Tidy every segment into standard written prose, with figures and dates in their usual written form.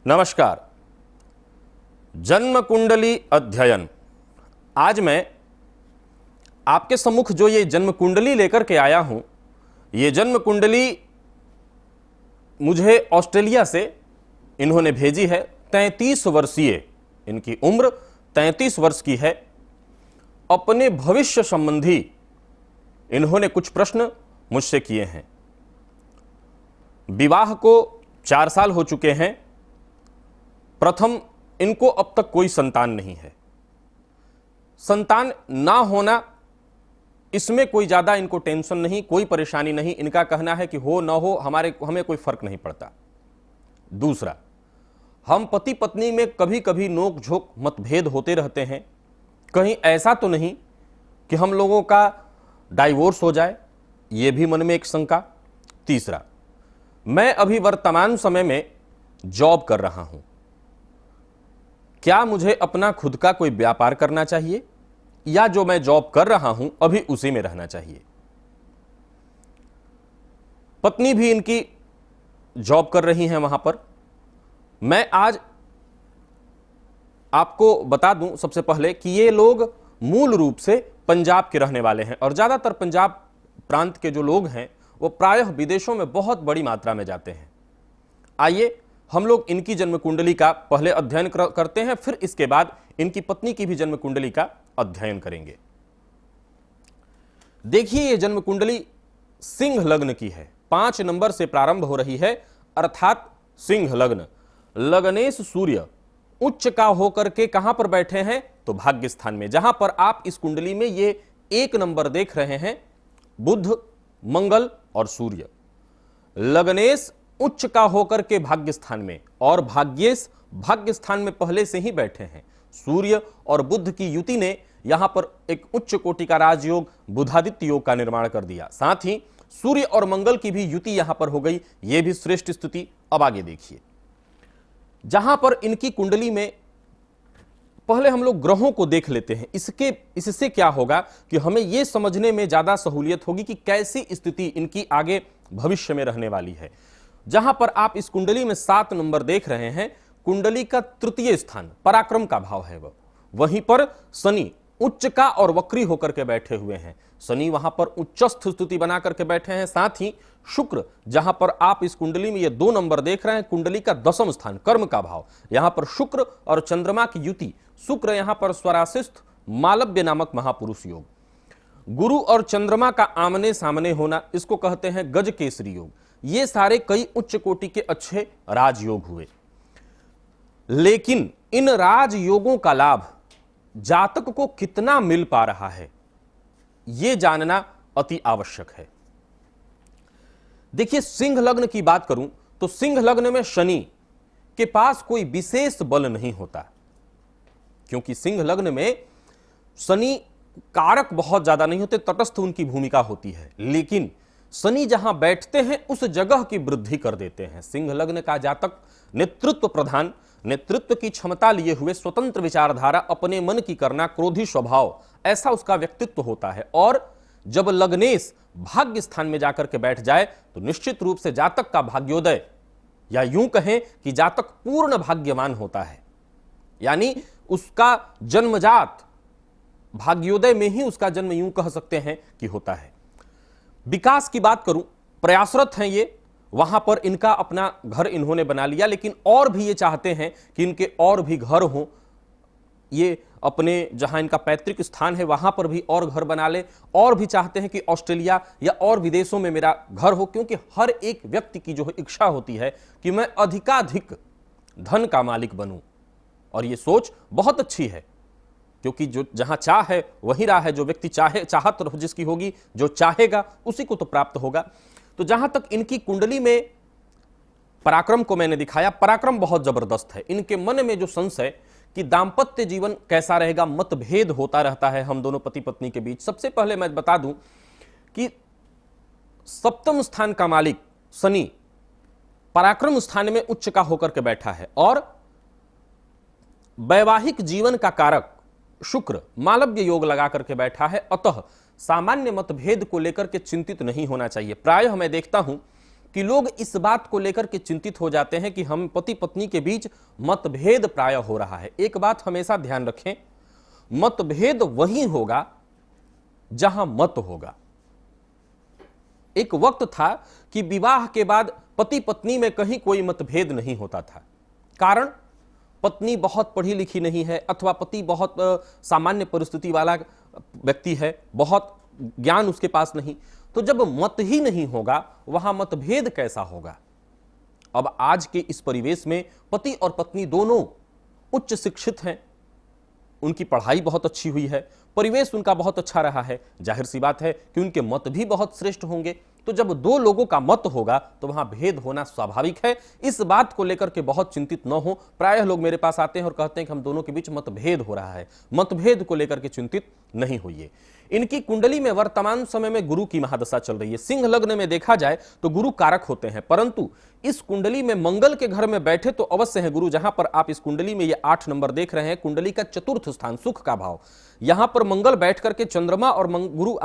नमस्कार। जन्म कुंडली अध्ययन। आज मैं आपके सम्मुख जो ये जन्म कुंडली लेकर के आया हूं, ये जन्म कुंडली मुझे ऑस्ट्रेलिया से इन्होंने भेजी है। 33 वर्षीय इनकी उम्र 33 वर्ष की है। अपने भविष्य संबंधी इन्होंने कुछ प्रश्न मुझसे किए हैं। विवाह को 4 साल हो चुके हैं। प्रथम, इनको अब तक कोई संतान नहीं है। संतान ना होना, इसमें कोई ज्यादा इनको टेंशन नहीं, कोई परेशानी नहीं। इनका कहना है कि हो ना हो हमें कोई फर्क नहीं पड़ता। दूसरा, हम पति पत्नी में कभी कभी नोक झोंक मतभेद होते रहते हैं। कहीं ऐसा तो नहीं कि हम लोगों का डाइवोर्स हो जाए, यह भी मन में एक शंका। तीसरा, मैं अभी वर्तमान समय में जॉब कर रहा हूं। क्या मुझे अपना खुद का कोई व्यापार करना चाहिए या जो मैं जॉब कर रहा हूं अभी उसी में रहना चाहिए। पत्नी भी इनकी जॉब कर रही हैं वहां पर। मैं आज आपको बता दूं सबसे पहले कि ये लोग मूल रूप से पंजाब के रहने वाले हैं और ज्यादातर पंजाब प्रांत के जो लोग हैं वो प्रायः विदेशों में बहुत बड़ी मात्रा में जाते हैं। आइए हम लोग इनकी जन्म कुंडली का पहले अध्ययन करते हैं, फिर इसके बाद इनकी पत्नी की भी जन्म कुंडली का अध्ययन करेंगे। देखिए, ये जन्म कुंडली सिंह लग्न की है। 5 नंबर से प्रारंभ हो रही है, अर्थात सिंह लग्न। लग्नेश सूर्य उच्च का होकर के कहां पर बैठे हैं तो भाग्य स्थान में। जहां पर आप इस कुंडली में ये 1 नंबर देख रहे हैं, बुध, मंगल और सूर्य। लग्नेश उच्च का होकर के भाग्य स्थान में और भाग्येश भाग्य स्थान में पहले से ही बैठे हैं। सूर्य और बुध की युति ने यहां पर एक उच्च कोटि का राजयोग बुधादित्य योग का निर्माण कर दिया। साथ ही सूर्य और मंगल की भी युति यहां पर हो गई, यह भी श्रेष्ठ स्थिति। अब आगे देखिए, जहां पर इनकी कुंडली में पहले हम लोग ग्रहों को देख लेते हैं। इससे क्या होगा कि हमें यह समझने में ज्यादा सहूलियत होगी कि कैसी स्थिति इनकी आगे भविष्य में रहने वाली है। जहां पर आप इस कुंडली में 7 नंबर देख रहे हैं, कुंडली का तृतीय स्थान पराक्रम का भाव है। वहीं पर शनि उच्च का और वक्री होकर के बैठे हुए हैं। शनि वहां पर उच्चस्थ स्थिति बना करके बैठे हैं। साथ ही शुक्र, जहां पर आप इस कुंडली में ये 2 नंबर देख रहे हैं, कुंडली का 10वां स्थान कर्म का भाव, यहां पर शुक्र और चंद्रमा की युति। शुक्र यहां पर स्वराशिस्थ मालव्य नामक महापुरुष योग। गुरु और चंद्रमा का आमने सामने होना, इसको कहते हैं गज केसरी योग। ये सारे कई उच्च कोटि के अच्छे राजयोग हुए। लेकिन इन राजयोगों का लाभ जातक को कितना मिल पा रहा है, यह जानना अति आवश्यक है। देखिए, सिंह लग्न की बात करूं तो सिंह लग्न में शनि के पास कोई विशेष बल नहीं होता, क्योंकि सिंह लग्न में शनि कारक बहुत ज्यादा नहीं होते, तटस्थ उनकी भूमिका होती है। लेकिन शनि जहां बैठते हैं उस जगह की वृद्धि कर देते हैं। सिंह लग्न का जातक नेतृत्व प्रधान, नेतृत्व की क्षमता लिए हुए, स्वतंत्र विचारधारा, अपने मन की करना, क्रोधी स्वभाव, ऐसा उसका व्यक्तित्व होता है। और जब लग्नेश भाग्य स्थान में जाकर के बैठ जाए तो निश्चित रूप से जातक का भाग्योदय, या यूं कहें कि जातक पूर्ण भाग्यवान होता है। यानी उसका जन्मजात भाग्योदय में ही उसका जन्म, यूं कह सकते हैं कि होता है। विकास की बात करूं, प्रयासरत हैं ये, वहां पर इनका अपना घर इन्होंने बना लिया, लेकिन और भी ये चाहते हैं कि इनके और भी घर हों। ये अपने जहां इनका पैतृक स्थान है वहां पर भी और घर बना ले, और भी चाहते हैं कि ऑस्ट्रेलिया या और विदेशों में मेरा घर हो, क्योंकि हर एक व्यक्ति की जो इच्छा होती है कि मैं अधिकाधिक धन का मालिक बनूं। और ये सोच बहुत अच्छी है, क्योंकि जो जहां चाह है वही राह है। जो व्यक्ति चाहत जिसकी होगी, जो चाहेगा उसी को तो प्राप्त होगा। तो जहां तक इनकी कुंडली में पराक्रम को मैंने दिखाया, पराक्रम बहुत जबरदस्त है। इनके मन में जो संशय कि दांपत्य जीवन कैसा रहेगा, मतभेद होता रहता है हम दोनों पति पत्नी के बीच। सबसे पहले मैं बता दूं कि 7वें स्थान का मालिक शनि पराक्रम स्थान में उच्च का होकर के बैठा है, और वैवाहिक जीवन का कारक शुक्र मालव्य योग लगा करके बैठा है। अतः सामान्य मतभेद को लेकर के चिंतित नहीं होना चाहिए। प्रायः मैं देखता हूं कि लोग इस बात को लेकर के चिंतित हो जाते हैं कि हम पति पत्नी के बीच मतभेद प्राय हो रहा है। एक बात हमेशा ध्यान रखें, मतभेद वही होगा जहां मत होगा। एक वक्त था कि विवाह के बाद पति पत्नी में कहीं कोई मतभेद नहीं होता था। कारण पत्नी बहुत पढ़ी लिखी नहीं है अथवा पति बहुत सामान्य परिस्थिति वाला व्यक्ति है, बहुत ज्ञान उसके पास नहीं। तो जब मत ही नहीं होगा वहां मतभेद कैसा होगा। अब आज के इस परिवेश में पति और पत्नी दोनों उच्च शिक्षित हैं, उनकी पढ़ाई बहुत अच्छी हुई है, परिवेश उनका बहुत अच्छा रहा है, जाहिर सी बात है कि उनके मत भी बहुत श्रेष्ठ होंगे। तो जब दो लोगों का मत होगा तो वहां भेद होना स्वाभाविक है। इस बात को लेकर के बहुत चिंतित न हो। प्रायः लोग मेरे पास आते हैं और कहते हैं कि हम दोनों के बीच मतभेद हो रहा है। मतभेद को लेकर के चिंतित नहीं होइए। इनकी कुंडली में वर्तमान समय में गुरु की महादशा चल रही है। सिंह लग्न में देखा जाए तो गुरु कारक होते हैं, परंतु इस कुंडली में मंगल के घर में बैठे तो अवश्य है गुरु। जहां पर आप इस कुंडली में ये 8 नंबर देख रहे हैं, कुंडली का चतुर्थ स्थान, सुख का भाव, यहां पर मंगल बैठ करके चंद्रमा और गुरु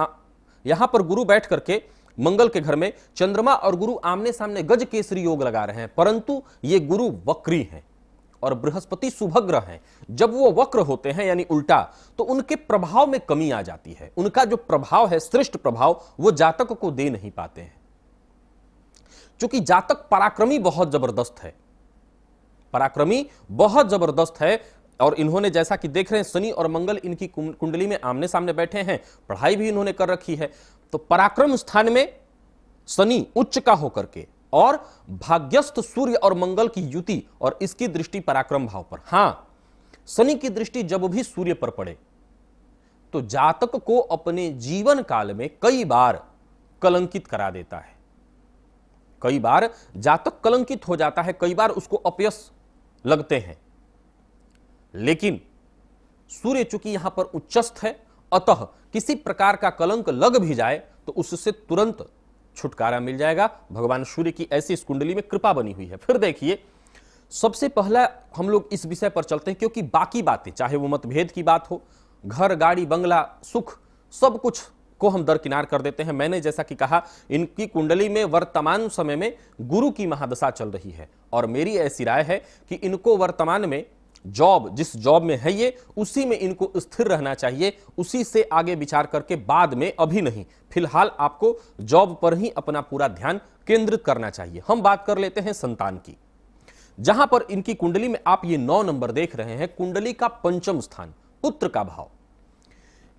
यहां पर गुरु बैठ करके मंगल के घर में चंद्रमा और गुरु आमने सामने गज केसरी योग लगा रहे हैं, परंतु ये गुरु वक्री हैं और बृहस्पति शुभ ग्रह हैं। जब वो वक्र होते हैं यानी उल्टा, तो उनके प्रभाव में कमी आ जाती है। उनका जो प्रभाव है, श्रेष्ठ प्रभाव, वो जातक को दे नहीं पाते हैं। क्योंकि जातक पराक्रमी बहुत जबरदस्त है, पराक्रमी बहुत जबरदस्त है। और इन्होंने जैसा कि देख रहे हैं शनि और मंगल इनकी कुंडली में आमने सामने बैठे हैं, पढ़ाई भी इन्होंने कर रखी है। तो पराक्रम स्थान में शनि उच्च का होकर के और भाग्यस्थ सूर्य और मंगल की युति और इसकी दृष्टि पराक्रम भाव पर। हां, शनि की दृष्टि जब भी सूर्य पर पड़े तो जातक को अपने जीवन काल में कई बार कलंकित करा देता है। कई बार जातक कलंकित हो जाता है, कई बार उसको अपयश लगते हैं। लेकिन सूर्य चूंकि यहां पर उच्चस्थ है, अतः किसी प्रकार का कलंक लग भी जाए तो उससे तुरंत छुटकारा मिल जाएगा। भगवान सूर्य की ऐसी इस कुंडली में कृपा बनी हुई है। फिर देखिए, सबसे पहला हम लोग इस विषय पर चलते हैं, क्योंकि बाकी बातें, चाहे वो मतभेद की बात हो, घर गाड़ी बंगला सुख, सब कुछ को हम दरकिनार कर देते हैं। मैंने जैसा कि कहा, इनकी कुंडली में वर्तमान समय में गुरु की महादशा चल रही है और मेरी ऐसी राय है कि इनको वर्तमान में जॉब, जिस जॉब में है ये, उसी में इनको स्थिर रहना चाहिए, उसी से आगे विचार करके बाद में, अभी नहीं, फिलहाल आपको जॉब पर ही अपना पूरा ध्यान केंद्रित करना चाहिए। हम बात कर लेते हैं संतान की, जहां पर इनकी कुंडली में आप ये 9 नंबर देख रहे हैं, कुंडली का पंचम स्थान, पुत्र का भाव।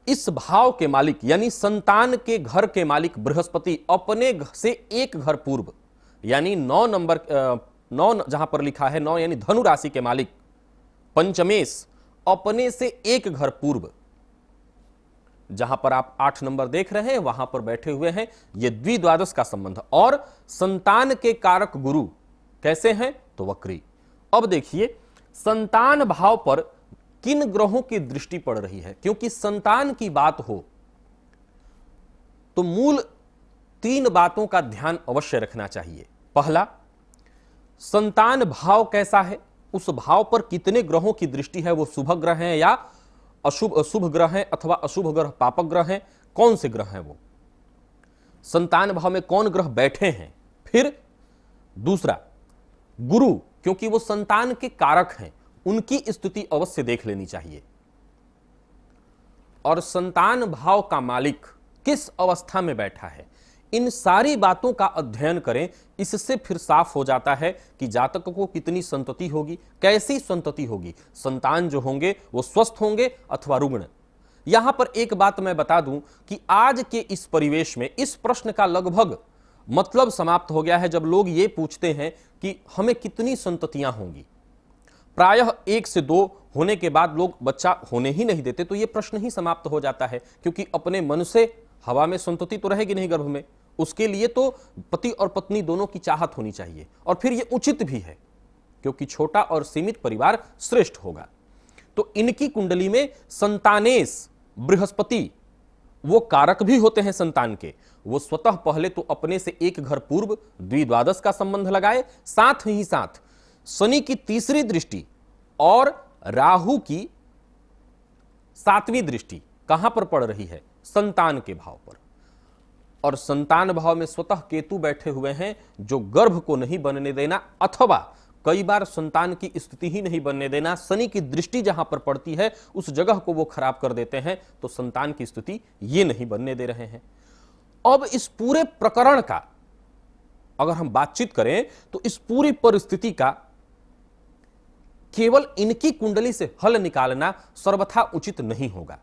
इस भाव के मालिक यानी संतान के घर के मालिक बृहस्पति अपने से एक घर पूर्व, यानी 9 नंबर 9 जहां पर लिखा है 9 यानी धनु राशि के मालिक पंचमेश अपने से एक घर पूर्व, जहां पर आप 8 नंबर देख रहे हैं वहां पर बैठे हुए हैं। यह द्विद्वादश का संबंध और संतान के कारक गुरु कैसे हैं तो वक्री। अब देखिए संतान भाव पर किन ग्रहों की दृष्टि पड़ रही है, क्योंकि संतान की बात हो तो मूल 3 बातों का ध्यान अवश्य रखना चाहिए। पहला, संतान भाव कैसा है, उस भाव पर कितने ग्रहों की दृष्टि है, वो शुभ ग्रह हैं या अशुभ ग्रह हैं अथवा अशुभ ग्रह पापक ग्रह हैं, कौन से ग्रह हैं, वो संतान भाव में कौन ग्रह बैठे हैं। फिर दूसरा, गुरु, क्योंकि वो संतान के कारक हैं, उनकी स्थिति अवश्य देख लेनी चाहिए। और संतान भाव का मालिक किस अवस्था में बैठा है, इन सारी बातों का अध्ययन करें। इससे फिर साफ हो जाता है कि जातक को कितनी संतति होगी, कैसी संतति होगी, संतान जो होंगे वो स्वस्थ होंगे अथवा रुग्ण। यहां पर एक बात मैं बता दूं कि आज के इस परिवेश में इस प्रश्न का लगभग मतलब समाप्त हो गया है। जब लोग ये पूछते हैं कि हमें कितनी संततियां होंगी, प्रायः 1 से 2 होने के बाद लोग बच्चा होने ही नहीं देते, तो यह प्रश्न ही समाप्त हो जाता है। क्योंकि अपने मन से हवा में संतति तो रहेगी नहीं गर्भ में, उसके लिए तो पति और पत्नी दोनों की चाहत होनी चाहिए। और फिर यह उचित भी है, क्योंकि छोटा और सीमित परिवार श्रेष्ठ होगा। तो इनकी कुंडली में संतानेश बृहस्पति, वो कारक भी होते हैं संतान के, वो स्वतः पहले तो अपने से एक घर पूर्व द्विद्वादश का संबंध लगाए, साथ ही साथ शनि की तीसरी दृष्टि और राहु की 7वीं दृष्टि कहां पर पड़ रही है, संतान के भाव पर। और संतान भाव में स्वतः केतु बैठे हुए हैं जो गर्भ को नहीं बनने देना, अथवा कई बार संतान की स्थिति ही नहीं बनने देना। शनि की दृष्टि जहां पर पड़ती है उस जगह को वो खराब कर देते हैं, तो संतान की स्थिति ये नहीं बनने दे रहे हैं। अब इस पूरे प्रकरण का अगर हम बातचीत करें तो इस पूरी परिस्थिति का केवल इनकी कुंडली से हल निकालना सर्वथा उचित नहीं होगा।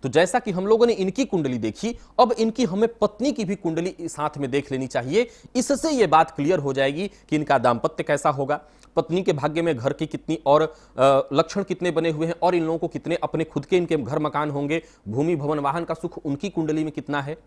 तो जैसा कि हम लोगों ने इनकी कुंडली देखी, अब इनकी हमें पत्नी की भी कुंडली साथ में देख लेनी चाहिए। इससे यह बात क्लियर हो जाएगी कि इनका दांपत्य कैसा होगा, पत्नी के भाग्य में घर की कितनी और लक्षण कितने बने हुए हैं, और इन लोगों को कितने अपने खुद के इनके घर मकान होंगे, भूमि भवन वाहन का सुख उनकी कुंडली में कितना है,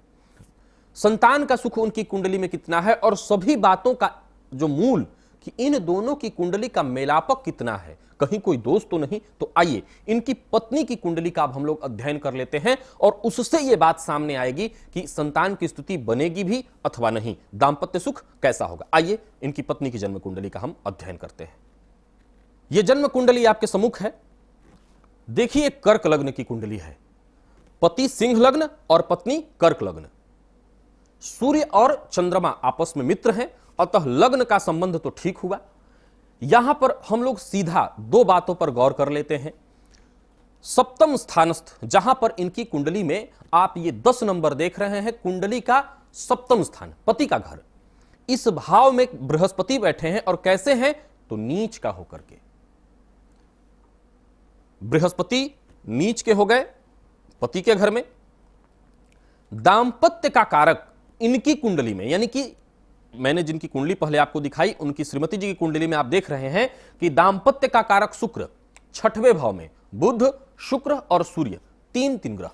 संतान का सुख उनकी कुंडली में कितना है, और सभी बातों का जो मूल कि इन दोनों की कुंडली का मेलापक कितना है, कहीं कोई दोष तो नहीं। तो आइए इनकी पत्नी की कुंडली का अब हम लोग अध्ययन कर लेते हैं और उससे यह बात सामने आएगी कि संतान की स्थिति बनेगी भी अथवा नहीं, दांपत्य सुख कैसा होगा। आइए इनकी पत्नी की जन्म कुंडली का हम अध्ययन करते हैं। यह जन्म कुंडली आपके सम्मुख है। देखिए कर्क लग्न की कुंडली है, पति सिंह लग्न और पत्नी कर्क लग्न। सूर्य और चंद्रमा आपस में मित्र हैं, अतः लग्न का संबंध तो ठीक हुआ। यहां पर हम लोग सीधा दो बातों पर गौर कर लेते हैं। सप्तम स्थानस्थ, जहां पर इनकी कुंडली में आप ये 10 नंबर देख रहे हैं, कुंडली का सप्तम स्थान पति का घर, इस भाव में बृहस्पति बैठे हैं। और कैसे हैं तो नीच का होकर के। बृहस्पति नीच के हो गए पति के घर में। दांपत्य का कारक इनकी कुंडली में, यानी कि मैंने जिनकी कुंडली पहले आपको दिखाई उनकी श्रीमती जी की कुंडली में आप देख रहे हैं कि दांपत्य का कारक शुक्र 6वें भाव में, बुध शुक्र और सूर्य, तीन ग्रह।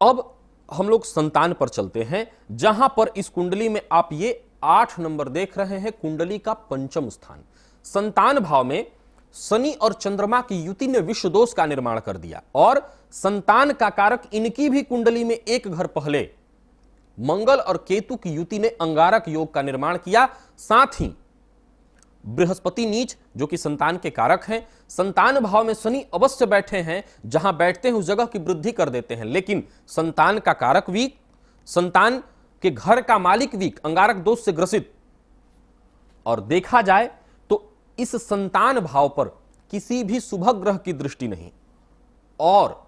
अब हम लोग संतान पर चलते हैं, जहां पर इस कुंडली में आप ये 8 नंबर देख रहे हैं, कुंडली का पंचम स्थान। संतान भाव में शनि और चंद्रमा की युति ने विश्व दोष का निर्माण कर दिया, और संतान का कारक इनकी भी कुंडली में एक घर पहले मंगल और केतु की युति ने अंगारक योग का निर्माण किया। साथ ही बृहस्पति नीच जो कि संतान के कारक हैं, संतान भाव में शनि अवश्य बैठे हैं, जहां बैठते हैं उस जगह की वृद्धि कर देते हैं, लेकिन संतान का कारक वीक, संतान के घर का मालिक वीक, अंगारक दोष से ग्रसित। और देखा जाए तो इस संतान भाव पर किसी भी शुभ ग्रह की दृष्टि नहीं। और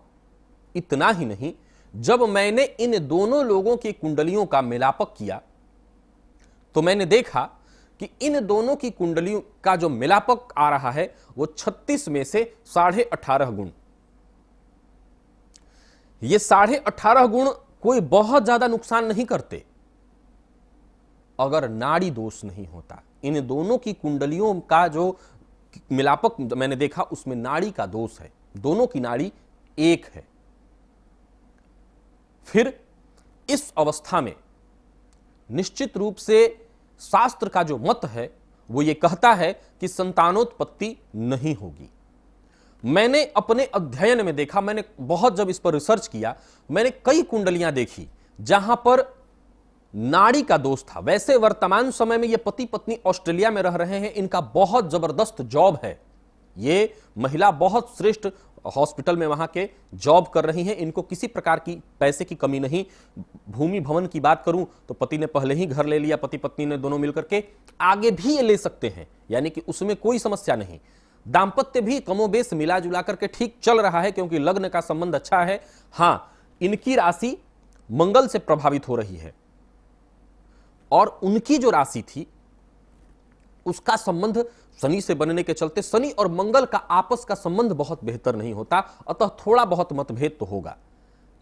इतना ही नहीं, जब मैंने इन दोनों लोगों की कुंडलियों का मिलापक किया तो मैंने देखा कि इन दोनों की कुंडलियों का जो मिलापक आ रहा है वो 36 में से 18.5 गुण। ये 18.5 गुण कोई बहुत ज्यादा नुकसान नहीं करते अगर नाड़ी दोष नहीं होता। इन दोनों की कुंडलियों का जो मिलापक मैंने देखा उसमें नाड़ी का दोष है, दोनों की नाड़ी एक है। फिर इस अवस्था में निश्चित रूप से शास्त्र का जो मत है वो ये कहता है कि संतानोत्पत्ति नहीं होगी। मैंने अपने अध्ययन में देखा, मैंने बहुत जब इस पर रिसर्च किया, मैंने कई कुंडलियां देखी जहां पर नाड़ी का दोष था। वैसे वर्तमान समय में ये पति पत्नी ऑस्ट्रेलिया में रह रहे हैं, इनका बहुत जबरदस्त जॉब है, ये महिला बहुत श्रेष्ठ हॉस्पिटल में वहां के जॉब कर रही हैं, इनको किसी प्रकार की पैसे की कमी नहीं। भूमि भवन की बात करूं तो पति ने पहले ही घर ले लिया, पति पत्नी ने दोनों मिलकर के, आगे भी ये ले सकते हैं, यानी कि उसमें कोई समस्या नहीं। दांपत्य भी कमोबेश मिला जुला करके ठीक चल रहा है क्योंकि लग्न का संबंध अच्छा है। हां, इनकी राशि मंगल से प्रभावित हो रही है और उनकी जो राशि थी उसका संबंध शनि से बनने के चलते शनि और मंगल का आपस का संबंध बहुत बेहतर नहीं होता, अतः थोड़ा बहुत मतभेद तो होगा।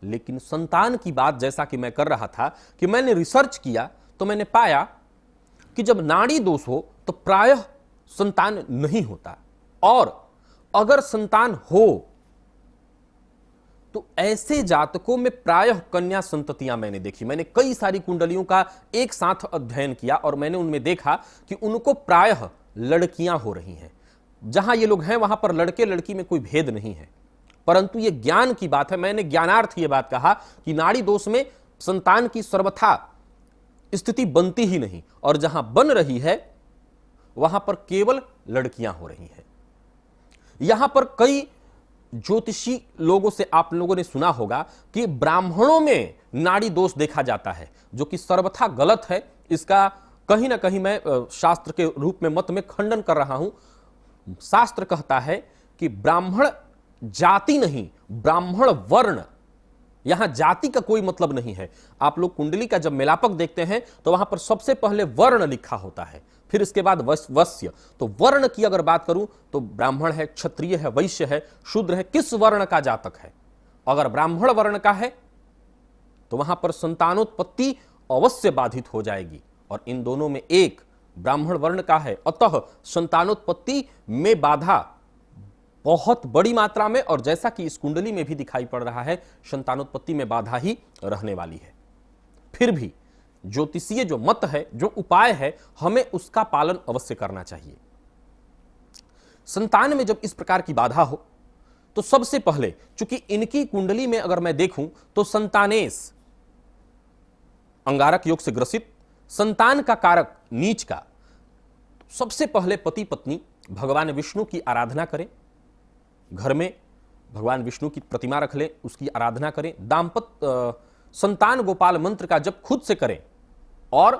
लेकिन संतान की बात जैसा कि मैं कर रहा था कि मैंने रिसर्च किया तो मैंने पाया कि जब नाड़ी दोष हो तो प्रायः संतान नहीं होता, और अगर संतान हो तो ऐसे जातकों में प्रायः कन्या संततियां मैंने देखी। मैंने कई सारी कुंडलियों का एक साथ अध्ययन किया और मैंने उनमें देखा कि उनको प्रायः लड़कियां हो रही हैं। जहां ये लोग हैं वहां पर लड़के लड़की में कोई भेद नहीं है, परंतु ये ज्ञान की बात है। मैंने ज्ञानार्थ ये बात कहा कि नाड़ी दोष में संतान की सर्वथा स्थिति बनती ही नहीं, और जहां बन रही है वहां पर केवल लड़कियां हो रही हैं। यहां पर कई ज्योतिषी लोगों से आप लोगों ने सुना होगा कि ब्राह्मणों में नाड़ी दोष देखा जाता है, जो कि सर्वथा गलत है। इसका कहीं ना कहीं मैं शास्त्र के रूप में मत में खंडन कर रहा हूं। शास्त्र कहता है कि ब्राह्मण जाति नहीं, ब्राह्मण वर्ण, यहां जाति का कोई मतलब नहीं है। आप लोग कुंडली का जब मेलापक देखते हैं तो वहां पर सबसे पहले वर्ण लिखा होता है, फिर इसके बाद वश्य। तो वर्ण की अगर बात करूं तो ब्राह्मण है, क्षत्रिय है, वैश्य है, शूद्र है, किस वर्ण का जातक है। अगर ब्राह्मण वर्ण का है तो वहां पर संतानोत्पत्ति अवश्य बाधित हो जाएगी, और इन दोनों में एक ब्राह्मण वर्ण का है, अतः संतानोत्पत्ति में बाधा बहुत बड़ी मात्रा में, और जैसा कि इस कुंडली में भी दिखाई पड़ रहा है, संतानोत्पत्ति में बाधा ही रहने वाली है। फिर भी ज्योतिषीय जो मत है, जो उपाय है, हमें उसका पालन अवश्य करना चाहिए। संतान में जब इस प्रकार की बाधा हो तो सबसे पहले, चूंकि इनकी कुंडली में अगर मैं देखूं तो संतानेश अंगारक योग से ग्रसित, संतान का कारक नीच का, सबसे पहले पति पत्नी भगवान विष्णु की आराधना करें, घर में भगवान विष्णु की प्रतिमा रख लें, उसकी आराधना करें। संतान गोपाल मंत्र का जप खुद से करें, और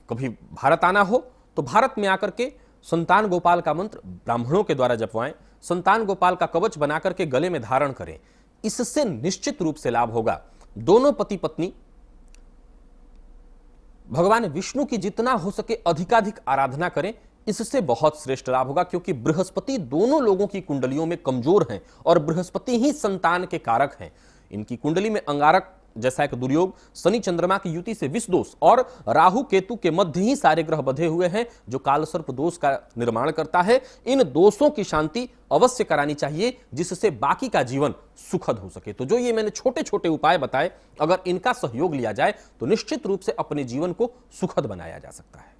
कभी भारत आना हो तो भारत में आकर के संतान गोपाल का मंत्र ब्राह्मणों के द्वारा जपवाएं, संतान गोपाल का कवच बनाकर के गले में धारण करें। इससे निश्चित रूप से लाभ होगा। दोनों पति पत्नी भगवान विष्णु की जितना हो सके अधिकाधिक आराधना करें, इससे बहुत श्रेष्ठ लाभ होगा, क्योंकि बृहस्पति दोनों लोगों की कुंडलियों में कमजोर हैं, और बृहस्पति ही संतान के कारक हैं। इनकी कुंडली में अंगारक जैसा एक दुर्योग, शनि चंद्रमा की युति से विष दोष, और राहु केतु के मध्य ही सारे ग्रह बंधे हुए हैं, जो कालसर्प दोष का निर्माण करता है। इन दोषों की शांति अवश्य करानी चाहिए, जिससे बाकी का जीवन सुखद हो सके। तो जो ये मैंने छोटे छोटे उपाय बताए, अगर इनका सहयोग लिया जाए तो निश्चित रूप से अपने जीवन को सुखद बनाया जा सकता है।